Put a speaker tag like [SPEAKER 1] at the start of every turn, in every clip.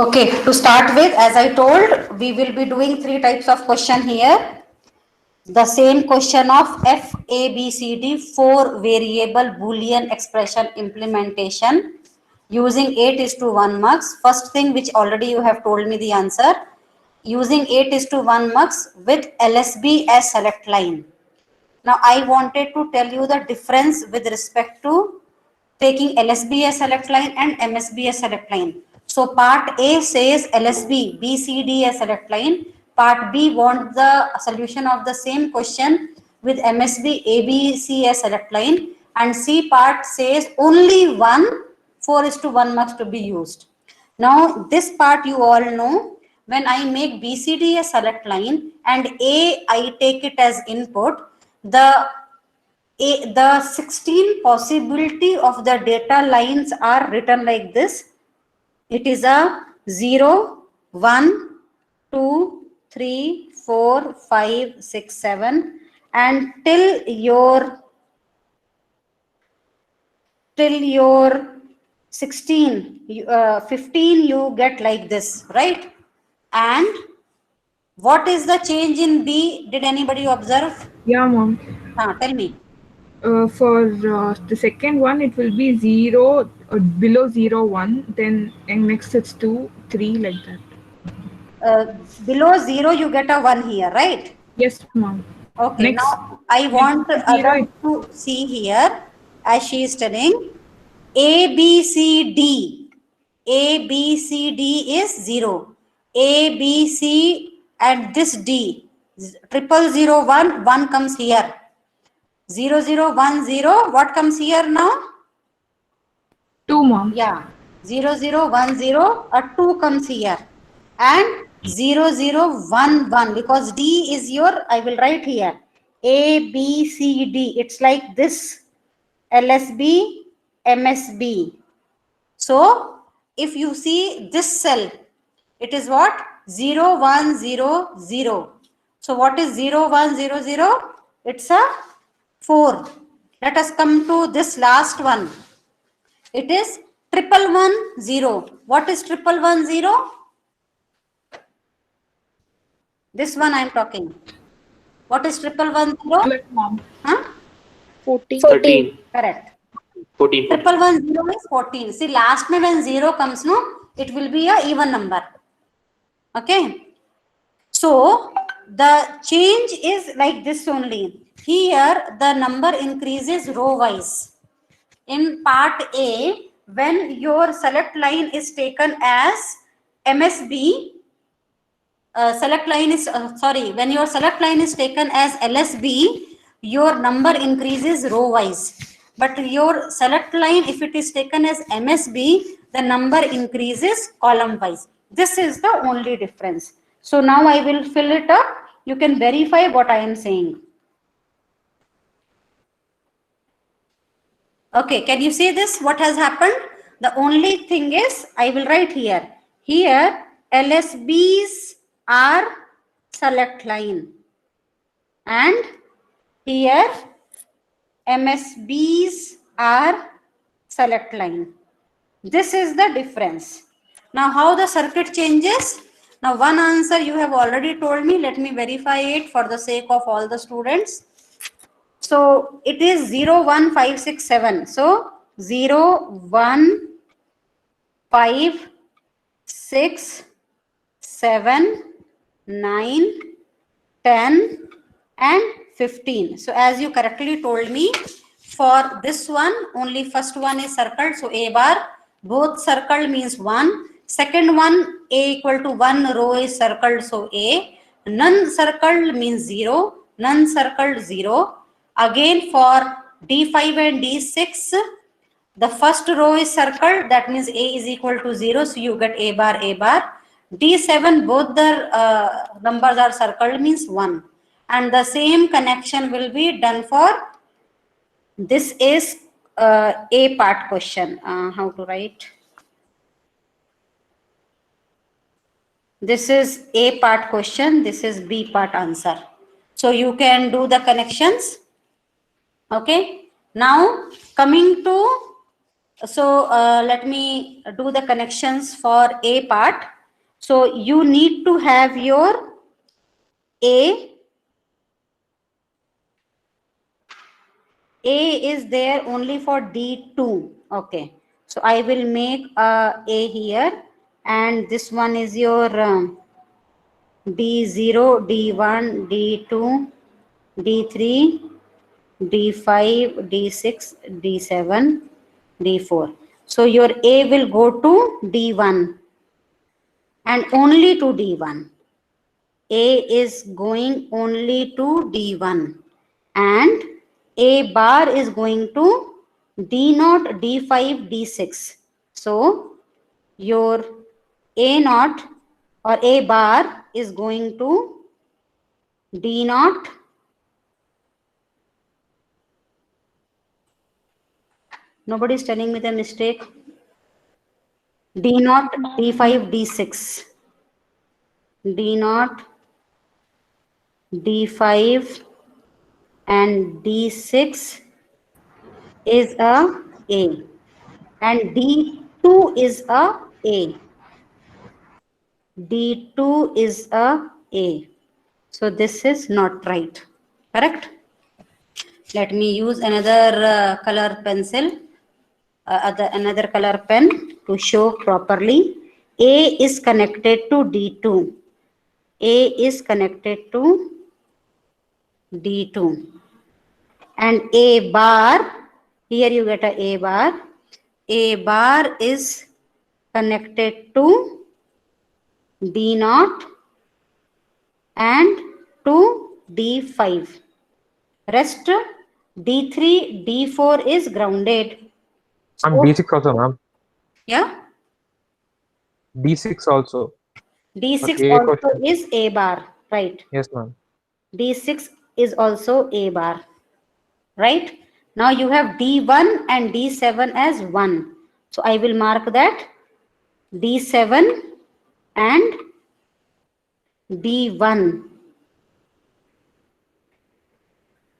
[SPEAKER 1] Okay, to start with, as I told, we will be doing three types of question here. The same question of F, A, B, C, D, 4 variable Boolean expression implementation using 8 is to 1 mux. First thing which already you have told me the answer, using 8 is to 1 mux with LSB as select line. Now I wanted to tell you the difference with respect to taking LSB as select line and MSB as select line. So part A says LSB, B, C, D as select line. Part B wants the solution of the same question with MSB, A, B, C as select line. And C part says only one 4 is to 1 mux to be used. Now this part you all know, when I make BCD a select line and A I take it as input, the 16 possibility of the data lines are written like this. It is a 0, 1, 2, 3, 4, 5, 6, 7 and till your 16, 15 you get like this, right? And what is the change in B? Did anybody observe?
[SPEAKER 2] Yeah, mom.
[SPEAKER 1] Tell me.
[SPEAKER 2] For the second one, it will be 0, below 0, 1. Then and next it's 2, 3, like that.
[SPEAKER 1] Below 0 you get a 1 here, right?
[SPEAKER 2] Yes, mom.
[SPEAKER 1] Okay,
[SPEAKER 2] Next,
[SPEAKER 1] now I
[SPEAKER 2] next
[SPEAKER 1] want
[SPEAKER 2] 0.
[SPEAKER 1] others to see here as she is telling A, B, C, D. A, B, C, D is 0. A, B, C and this D. 0001, 1 comes here. 0010, what comes here now?
[SPEAKER 2] 2, mom.
[SPEAKER 1] Yeah, 0010, a 2 comes here. And 0011, because D is your, I will write here, A, B, C, D. It's like this, LSB, MSB. So, if you see this cell, it is what? 0100. So, what is 0100? It's a 4. Let us come to this last one. It is 1110. What is 1110? This one I am talking. What is 1110?
[SPEAKER 2] 12, mom.
[SPEAKER 1] Huh?
[SPEAKER 3] 13.
[SPEAKER 1] Correct.
[SPEAKER 3] 14.
[SPEAKER 1] 1110 is 14. See, last mein when 0 comes, no, it will be a even number. Okay. So, the change is like this only. Here, the number increases row wise. In part A, when your select line is taken as MSB, when your select line is taken as LSB, your number increases row wise. But your select line, if it is taken as MSB, the number increases column wise. This is the only difference. So now I will fill it up. You can verify what I am saying. Okay, can you see this? What has happened? The only thing is, I will write here. Here, LSBs are select line. And here, MSBs are select line. This is the difference. Now, how the circuit changes? Now, one answer you have already told me. Let me verify it for the sake of all the students. So it is 01567. So 01567 9 10 and 15. So as you correctly told me, for this one only first one is circled, so A bar, both circled means 1. Second one, A equal to 1 row is circled, so A. None circled means 0, none circled 0. Again for D5 and D6, the first row is circled, that means A is equal to 0, so you get A bar, A bar. D7, both the numbers are circled means 1. And the same connection will be done for, this is A part question. How to write? This is A part question, this is B part answer. So you can do the connections. Okay. Now coming to So let me do the connections for A part. So you need to have your A. A is there only for D2. Okay. So I will make A here, and this one is your D0, D1, D2, D3, D5, D6, D7, D4. So your A will go to D1 and only to D1. A is going only to D1 and A bar is going to D0, D5, D6. So your A0 or A bar is going to D0, nobody is telling me the mistake, D0, D5, D6, D0, D5 and D6 is a A and D2 is a A. D2 is a A. So this is not right. Correct? Let me use another color pencil, another color pen to show properly. A is connected to D2. A is connected to D2. And A bar, here you get a bar. A bar is connected to D0 and to D5. Rest D3, D4 is grounded.
[SPEAKER 4] And D6 also, ma'am.
[SPEAKER 1] Yeah?
[SPEAKER 4] D6 also.
[SPEAKER 1] D6
[SPEAKER 4] Okay,
[SPEAKER 1] also
[SPEAKER 4] question.
[SPEAKER 1] is A bar, right?
[SPEAKER 4] Yes, ma'am.
[SPEAKER 1] D6 is also A bar, right? Now you have D1 and D7 as 1. So I will mark that D7 and D1.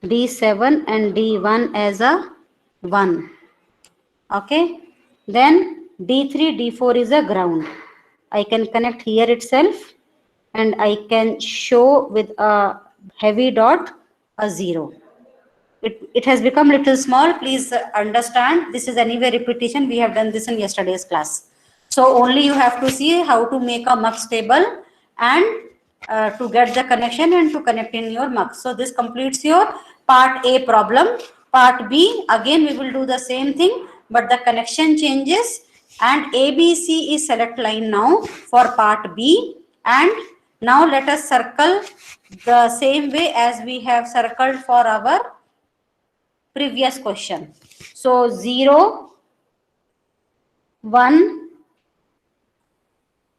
[SPEAKER 1] D7 and D1 as a 1. Okay. Then D3, D4 is a ground. I can connect here itself and I can show with a heavy dot a 0. It has become little small. Please understand. This is anyway repetition. We have done this in yesterday's class. So only you have to see how to make a mux table and to get the connection and to connect in your mux. So this completes your part A problem. Part B, again we will do the same thing, but the connection changes and ABC is select line now for part B. And now let us circle the same way as we have circled for our previous question. So 0, 1,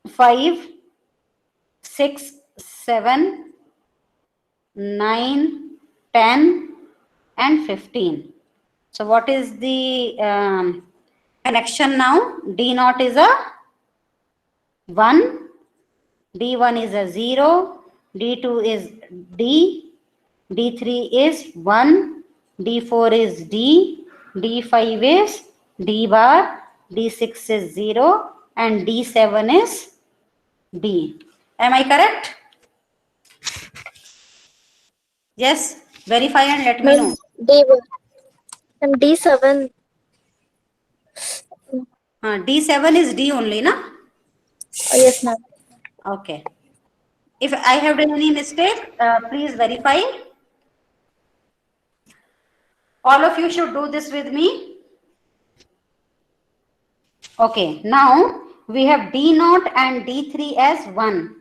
[SPEAKER 1] 5, 6, 7, 9, 10 and 15. So what is the connection now? D0 is a 1, D1 is a 0, D2 is D, D3 is 1, D4 is D, D5 is D bar, D6 is 0 and D7 is D. Am I correct? Yes, verify and let me know.
[SPEAKER 5] D1 and D7.
[SPEAKER 1] D7 is D only, na?
[SPEAKER 5] Oh, yes, ma'am.
[SPEAKER 1] Okay. If I have done any mistake, please verify. All of you should do this with me. Okay, now we have D0 and D3 as 1.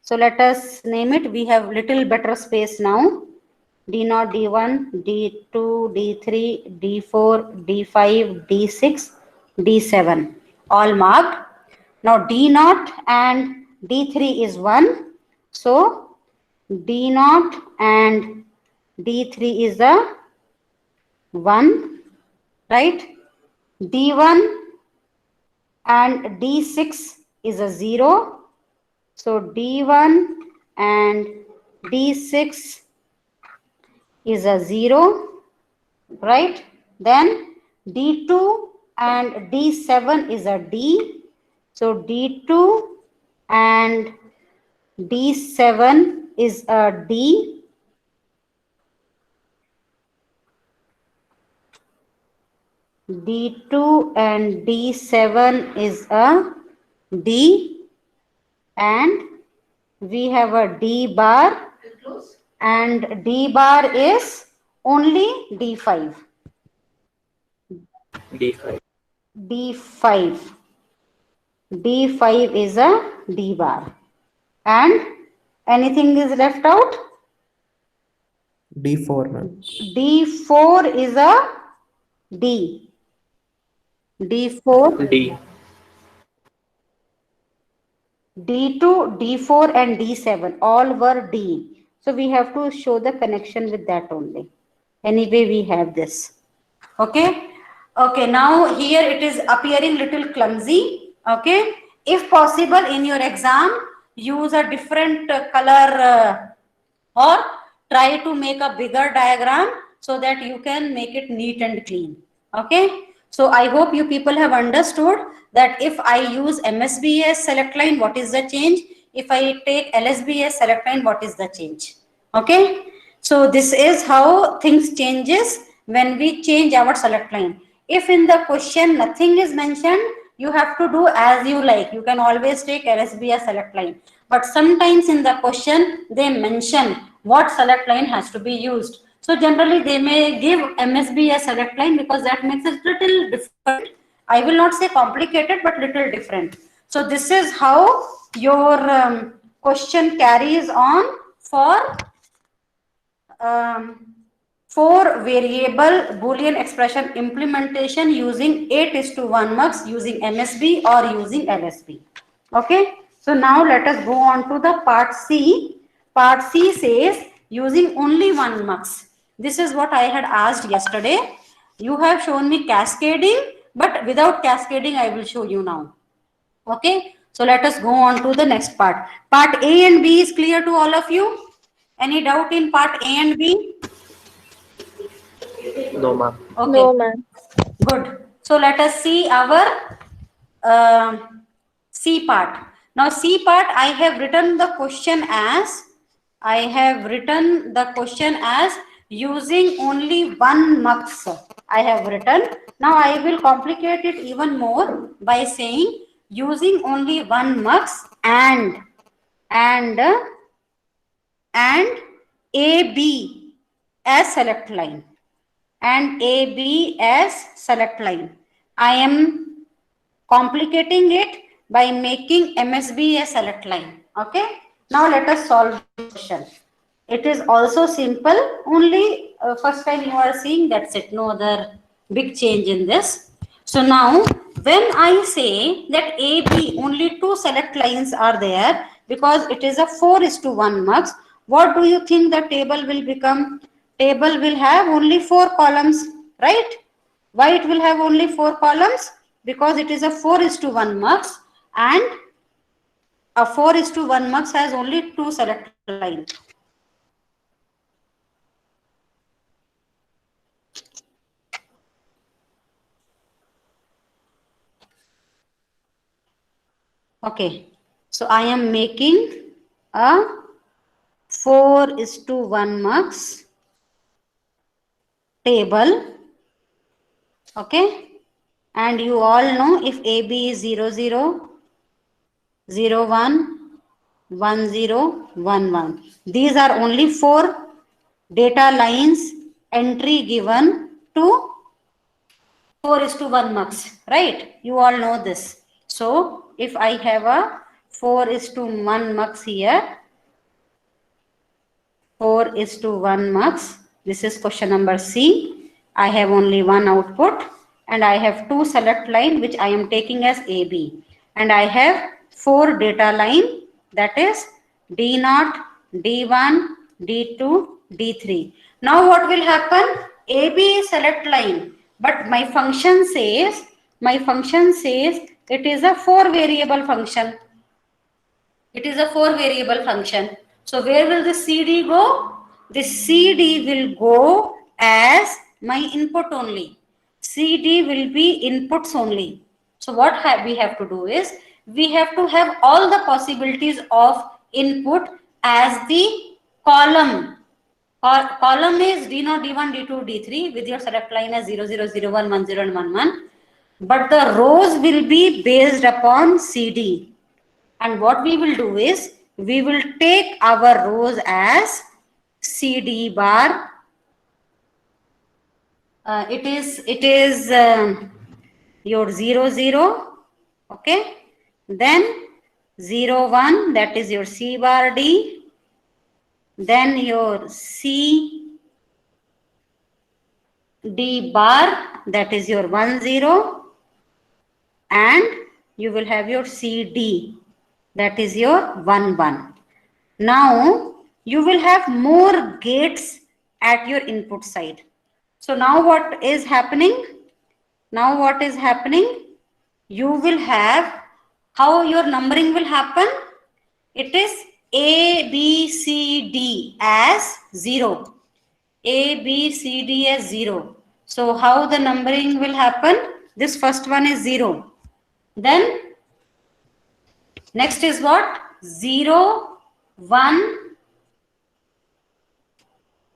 [SPEAKER 1] So let us name it. We have little better space now. D0, D1, D2, D3, D4, D5, D6, D7. All marked. Now D0 and D3 is 1. So D0 and D3 is a 1, right? D1 and D6 is a 0. So D1 and D6 is a 0, right? Then D2 and D7 is a D. So D2 and D7 is a D. D2 and D7 is a D, and we have a D bar, and D bar is only D5.
[SPEAKER 3] D5.
[SPEAKER 1] D5. D5 is a D bar. And anything is left out?
[SPEAKER 6] D4, ma'am.
[SPEAKER 1] D4 is a D. D4,
[SPEAKER 3] D.
[SPEAKER 1] D2, D4 and D7 all were D. So we have to show the connection with that only. Anyway, we have this. Okay. Okay, now here it is appearing little clumsy. Okay. If possible in your exam, use a different color or try to make a bigger diagram so that you can make it neat and clean. Okay. So I hope you people have understood that if I use MSB as select line, what is the change? If I take LSB as select line, what is the change? Okay. So this is how things changes when we change our select line. If in the question nothing is mentioned, you have to do as you like. You can always take LSB as select line. But sometimes in the question, they mention what select line has to be used. So generally they may give MSB as select line because that makes it little different. I will not say complicated, but little different. So this is how your question carries on for 4 variable Boolean expression implementation using 8:1 mux, using MSB or using LSB. Okay. So now let us go on to the part C. Part C says using only 1 mux. This is what I had asked yesterday. You have shown me cascading, but without cascading, I will show you now. Okay. So let us go on to the next part. Part A and B is clear to all of you? Any doubt in part A and B?
[SPEAKER 3] No, ma'am.
[SPEAKER 1] Okay.
[SPEAKER 5] No, ma'am.
[SPEAKER 1] Good. So let us see our C part. Now C part, I have written the question as, using only 1 mux. I have written. Now I will complicate it even more by saying using only 1 mux and AB as select line. And AB as select line. I am complicating it by making MSB a select line. Okay. Now let us solve the question. It is also simple. Only first time you are seeing, that's it. No other big change in this. So now when I say that AB, only 2 select lines are there because it is a 4:1 mux. What do you think the table will become? Table will have only 4 columns, right? Why it will have only 4 columns? Because it is a 4:1 mux, and a 4:1 mux has only 2 select lines. Okay, so I am making a 4:1 mux table. Okay, and you all know if AB is 0, 0, 0, 1, 1, 0, 1, 1. These are only 4 data lines entry given to 4:1 mux, right? You all know this. So if I have a 4:1 mux here, 4:1 mux, this is question number C. I have only 1 output and I have 2 select line which I am taking as AB, and I have 4 data line, that is D0, D1, D2, D3. Now what will happen? AB is select line, but my function says it is a 4 variable function. It is a 4 variable function. So where will the CD go? The CD will go as my input only. CD will be inputs only. So what we have to do is, we have to have all the possibilities of input as the column. Column is D0, D1, D2, D3 with your select line as 0, 0, 0, 1, 1, 0 and 1, 1. But the rows will be based upon CD. And what we will do is, we will take our rows as CD bar. It is your 0, 0, okay, then 0, 1, that is your C bar D, then your C D bar, that is your 1, 0, and you will have your CD, that is your 1, 1. Now you will have more gates at your input side. So now what is happening? Now what is happening? You will have, how your numbering will happen? It is A, B, C, D as 0. A, B, C, D as 0. So how the numbering will happen? This first one is 0. Then next is what? 0, 1.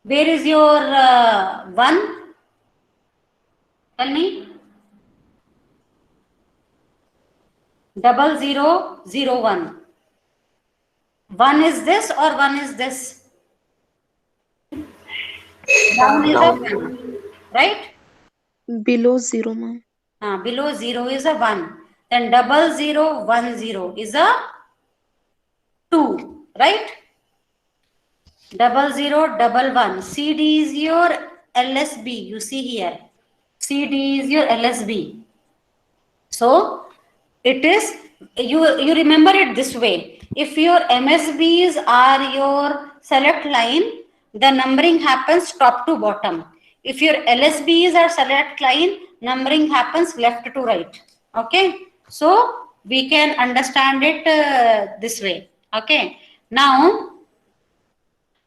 [SPEAKER 1] Where is your 1? Tell me. 0, 0, 0, 1. 1 is this or 1 is this? Down is a 1, right?
[SPEAKER 6] Below 0, ma'am.
[SPEAKER 1] Below 0 is a 1. Then 0, 0, 1, 0 is a 2, right? 0, 0, 1, 1. CD is your LSB. You see here. CD is your LSB. So it is, you remember it this way. If your MSBs are your select line, the numbering happens top to bottom. If your LSBs are select line, numbering happens left to right. Okay. So we can understand it this way. Okay. Now,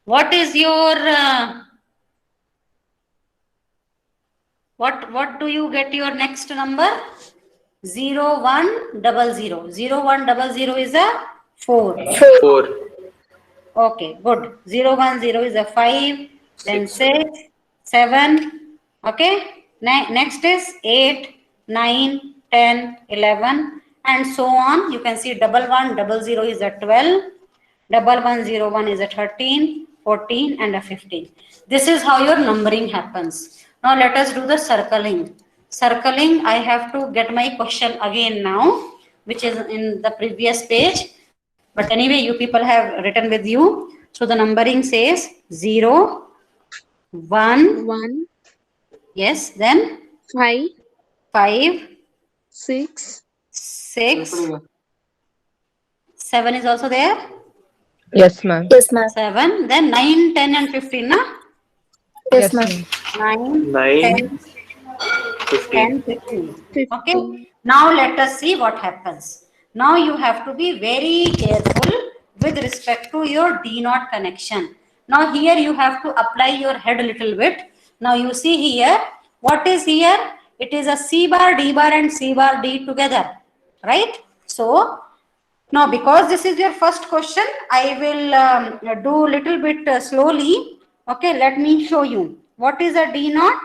[SPEAKER 1] what is your what do you get your next number? 0, 1, 0, 0. 0, 1, 0, 0 is a 4.
[SPEAKER 3] 4.
[SPEAKER 1] Okay, good. 0, 1, 0 is a 5. Then 6, 7. Okay. Next is 8, 9, 10, 11, and so on. You can see 1, 1, 0, 0 is a 12. 1, 1, 0, 1 is a 13, 14, and a 15. This is how your numbering happens. Now let us do the circling. Circling, I have to get my question again now, which is in the previous page. But anyway, you people have written with you. So the numbering says 0, 1,
[SPEAKER 6] 1,
[SPEAKER 1] yes, then
[SPEAKER 6] 5,
[SPEAKER 1] 5,
[SPEAKER 6] 6,
[SPEAKER 1] 6, 7 is also there.
[SPEAKER 4] Yes, ma'am.
[SPEAKER 5] Yes, ma'am.
[SPEAKER 1] 7, then 9, 10, and 15, na?
[SPEAKER 5] Yes, ma'am.
[SPEAKER 1] 9,
[SPEAKER 3] 9,
[SPEAKER 1] 10,
[SPEAKER 3] 15.
[SPEAKER 1] 10, 15.
[SPEAKER 6] 15.
[SPEAKER 1] Okay. Now let us see what happens. Now you have to be very careful with respect to your D0 connection. Now here you have to apply your head a little bit. Now you see here, what is here? It is a C bar, D bar and C bar D together, right? So now because this is your first question, I will do little bit slowly. Okay, let me show you. What is a D0?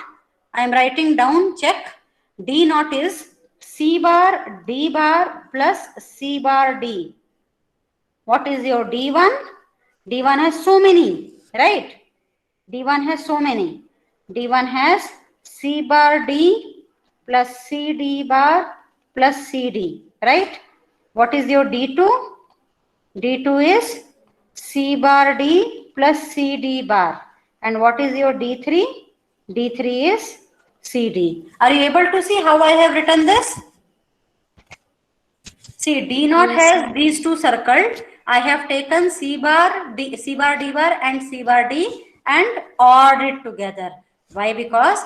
[SPEAKER 1] I am writing down, check. D0 is C bar, D bar plus C bar D. What is your D1? D1 has so many, right? D1 has so many. D1 has C bar D plus CD bar plus CD, right? What is your D2? D2 is C bar D plus CD bar. And what is your D3? D3 is CD. Are you able to see how I have written this? See, D0 has these two circled. I have taken C bar, D bar and C bar D and ORed it together. Why? Because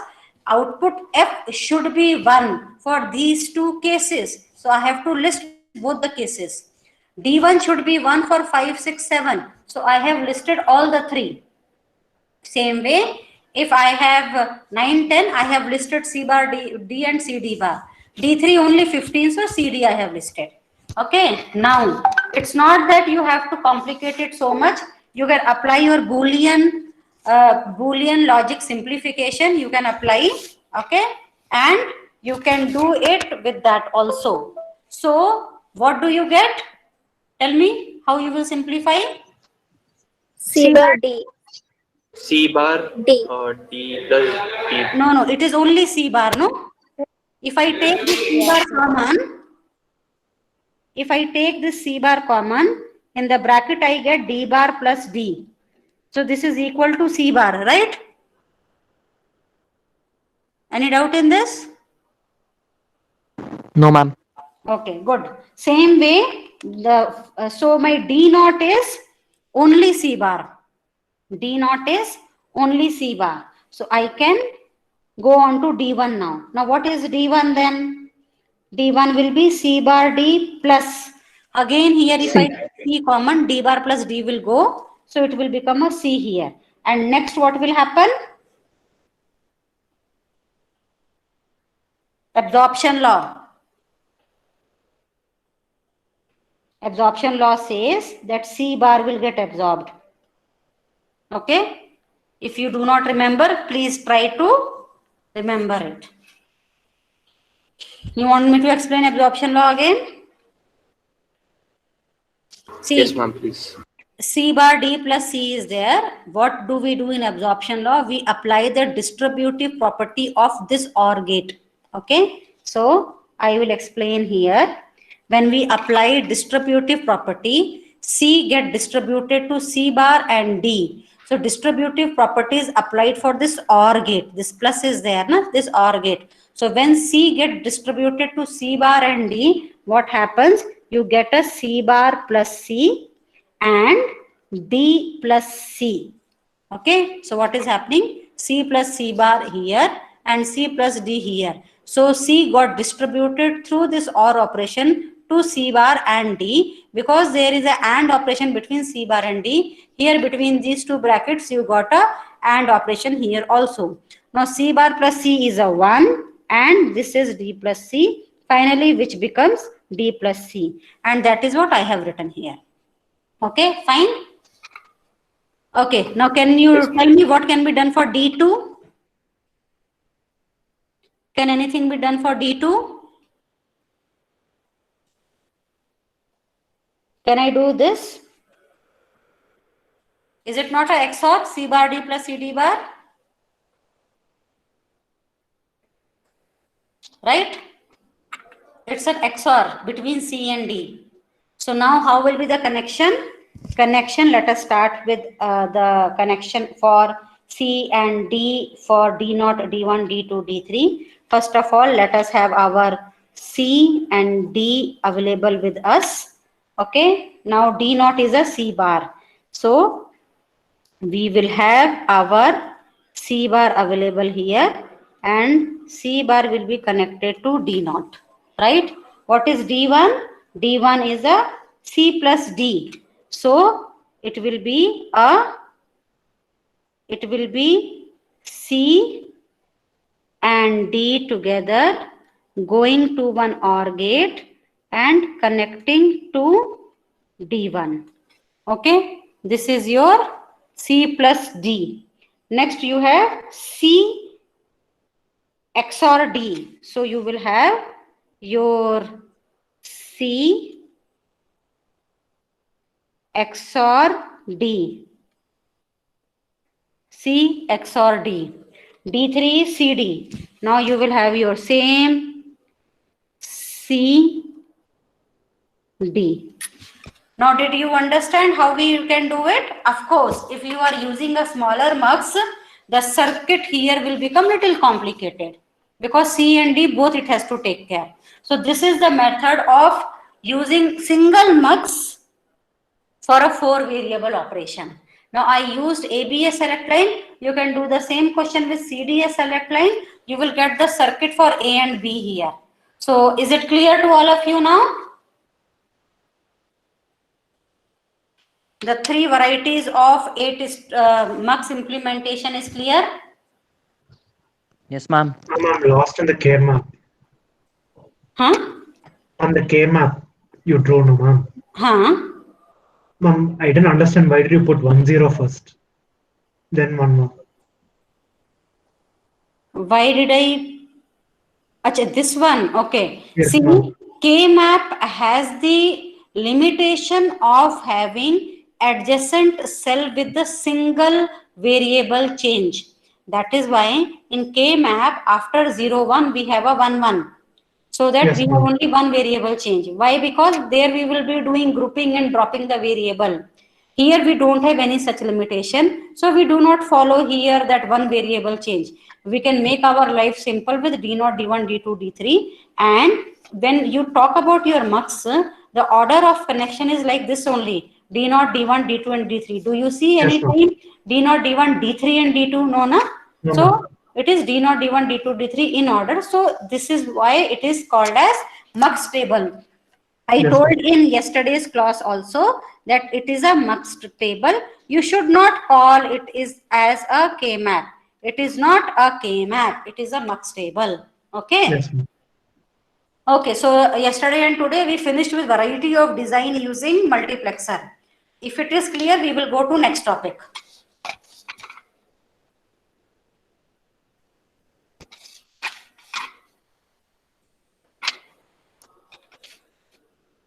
[SPEAKER 1] output F should be 1 for these two cases. So I have to list both the cases. D1 should be 1 for 5, 6, 7. So I have listed all the three. Same way, If I have 9, 10, I have listed C bar, D and CD bar. D3 only 15, so CD I have listed. Okay, now it's not that you have to complicate it so much. You can apply your Boolean logic simplification. You can apply, okay, and you can do it with that also. So what do you get? Tell me how you will simplify.
[SPEAKER 5] C bar D.
[SPEAKER 3] C bar
[SPEAKER 5] D.
[SPEAKER 3] D plus D.
[SPEAKER 1] No, it is only C bar, no? If I take this C bar common, if I take this C bar common, in the bracket I get D bar plus D. So this is equal to C bar, right? Any doubt in this?
[SPEAKER 7] No, ma'am.
[SPEAKER 1] Okay, good. Same way, so my D naught is only C bar. D naught is only C bar. So I can go on to D1 now. Now what is D1 then? D1 will be C bar D plus. Again here if I take C common, D bar plus D will go. So it will become a C here. And next what will happen? Absorption law. Absorption law says that C bar will get absorbed. Okay? If you do not remember, please try to remember it. You want me to explain absorption law again? See,
[SPEAKER 3] Yes, ma'am, please.
[SPEAKER 1] C bar D plus C is there. What do we do in absorption law? We apply the distributive property of this OR gate. Okay. So I will explain here. When we apply distributive property, C get distributed to C bar and D. So distributive property is applied for this OR gate. This plus is there, na? This OR gate. So when C get distributed to C bar and D, what happens? You get a C bar plus C and D plus C. Okay, so what is happening? C plus C bar here and C plus D here. So C got distributed through this OR operation to C bar and D, because there is a AND operation between C bar and D. Here between these two brackets you got a AND operation here also. Now C bar plus C is a 1 and this is D plus C finally, which becomes D plus C, and that is what I have written here. Okay, fine. Okay, now can you tell me what can be done for D2? Can anything be done for D2? Can I do this? Is it not a XOR C bar D plus CD bar? Right? It's an XOR between C and D. So now how will be the connection? Connection, let us start with the connection for C and D for D0, D1, D2, D3. First of all, let us have our C and D available with us. Okay, now D0 is a C bar. So we will have our C bar available here and C bar will be connected to D0, right? What is D1? D1 is a C plus D. So it will be C and D together going to one OR gate and connecting to D1. Okay, this is your C plus D. Next you have C XOR D. So you will have your C XOR D. C XOR D. D3 is CD. Now you will have your same C D. Now did you understand how we can do it? Of course, if you are using a smaller mux, the circuit here will become little complicated because C and D both it has to take care. So this is the method of using single mux for a 4 variable operation. Now I used ABS select line. You can do the same question with CDS select line. You will get the circuit for A and B here. So is it clear to all of you now? The 3 varieties of 8 mux implementation is clear.
[SPEAKER 7] Yes, ma'am.
[SPEAKER 8] Ma'am, I'm lost in the K map.
[SPEAKER 1] Huh?
[SPEAKER 8] On the K map you drew, no, ma'am.
[SPEAKER 1] Huh?
[SPEAKER 8] Ma'am, I didn't understand why did you put 1 0 first, then 1 more.
[SPEAKER 1] Why did I? Achha, this one. Okay.
[SPEAKER 8] Yes,
[SPEAKER 1] See,
[SPEAKER 8] ma'am.
[SPEAKER 1] K-map has the limitation of having adjacent cell with the single variable change. That is why in K-map, after 0, 1, we have a 1, 1. So that
[SPEAKER 8] Yes,
[SPEAKER 1] we have
[SPEAKER 8] ma'am.
[SPEAKER 1] only one variable change. Why? Because there we will be doing grouping and dropping the variable. Here we don't have any such limitation. So we do not follow here that one variable change. We can make our life simple with D0, D1, D2, D3. And when you talk about your mux, the order of connection is like this only. D0, D1, D2 and D3. Do you see
[SPEAKER 8] Yes,
[SPEAKER 1] any
[SPEAKER 8] ma'am.
[SPEAKER 1] time D0, D1, D3 and D2? No, na?
[SPEAKER 8] No,
[SPEAKER 1] So
[SPEAKER 8] ma'am.
[SPEAKER 1] it is D0, D1, D2, D3 in order. So this is why it is called as mux table. I
[SPEAKER 8] Yes,
[SPEAKER 1] told
[SPEAKER 8] ma'am.
[SPEAKER 1] in yesterday's class also that it is a mux table. You should not call it is as a K-map. It is not a K-map. It is a mux table. Okay.
[SPEAKER 8] Yes, ma'am.
[SPEAKER 1] Okay. So yesterday and today we finished with variety of design using multiplexer. If it is clear, we will go to next topic.